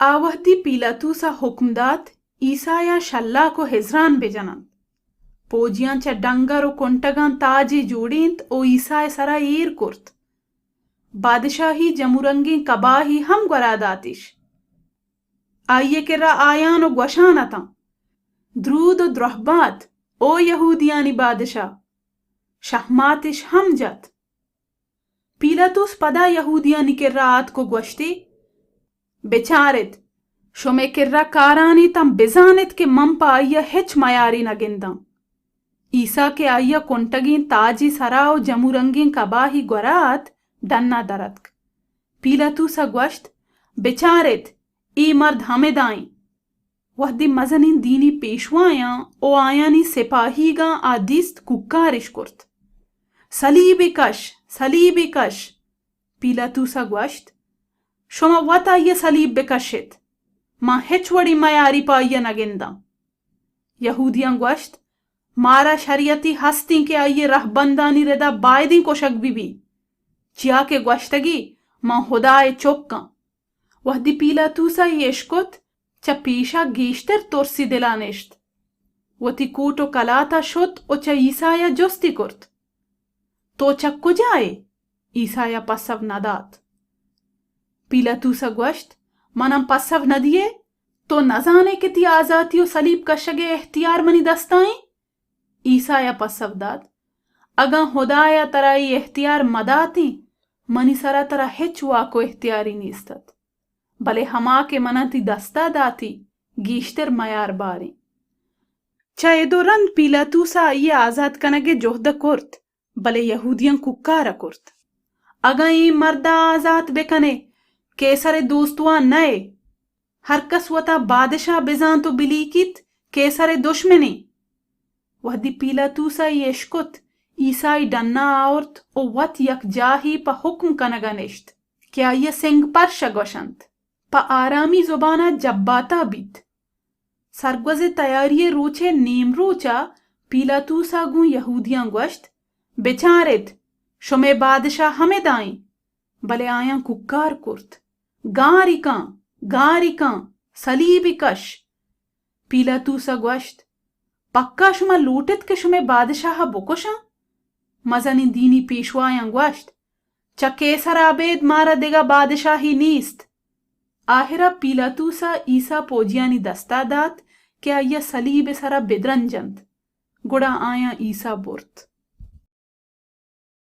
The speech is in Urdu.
آوہدی پیلاتوسا حکم دات عیسایا شلا کو ہزران بجنن پوجیاں چا ڈنگر و کنٹگان تاجی جوڑینت او عیسائی سرا ایر کرت بادشاہی جمورنگیں کباہی ہم گراداتش آئیے کے را آیان و گوشانتا درود و درہبات او یہودیانی بادشاہ شہماتش ہم جت پیلاتوس پدا یہودیانی کے رات کو گوشتی بچارت شمے کرا کارانی تم بزانت کہ من پا آئیا ہچ میاری نگندم عیسیٰ کے آئیا کنٹگین تاجی سراؤ جمورنگین کباہی گورات ڈننا درتک پیلاتوسا گوشت بچارت ای مرد ہمیں دائیں وحدی مزنین دینی پیشوایاں او آیانی سپاہی گاں آدیست ککارش کرت صلیبی کش پیلاتوسا گوشت شما وطا یہ صلیب بکشت ماں ہچ وڑی میاری پائیا نگندہ یہودیاں گوشت مارا شریعتی ہستیں کہ آئیے رہ بندانی ردا بائدیں کوشک بھی چیا کے گوشتگی ماں خدای چوکاں وحدی پیلاتوسا یشکت چا پیشا گیشتر ترسی دلانشت وتی کوٹو کلاتا شد او چا عیسایا جستی کرت تو چک کو جائے عیسایا پسو ندات پیلاتوسا گوشت منم پسو ندیے تو نزانے کتی آزاتی و صلیب کشگے اختیار منی دستائیں عیسایا پسو داد اگاں خدایا ترائی اختیار مداتی منی سرا ترا ہچ واکو اختیاری نیستت بلے ہما کے منتی دستا داتی گیشتر میار باریں چاہے دو رند پیلاتوسا یہ آزاد کنگے جہد کرت بلے یہودیاں ککارا کرت اگاں ای مردہ آزاد بکنے کیسر دوستوان نئے ہر کس وطا بادشاہ بزان تو بلیکیت کیسر دشمنی وحدی پیلاتوسا یشکت عیسائی ڈننا آورت او وط یک جاہی پا حکم کنگنشت کیا یہ سنگ پرشا گوشند پا آرامی زبانہ جباتا بیت سرگوز تیاری روچے نیم روچا پیلاتوسا گون یہودیاں گوشت بچارت شمے بادشاہ ہمیں دائیں بلے آیاں ککار کرت گاری کان صلیبی کش پیلاتوسا گوشت پکا شما لوٹت کہ شمے بادشاہ بکشاں مزنی دینی پیشوایاں گوشت چا کیسر آبید مارا دگا بادشاہی نیست آہرہ پیلاتوسا عیسیٰ پوجیانی دستا دات کہ آیا صلیب سرا بدرنجند گڑا آیا عیسیٰ برت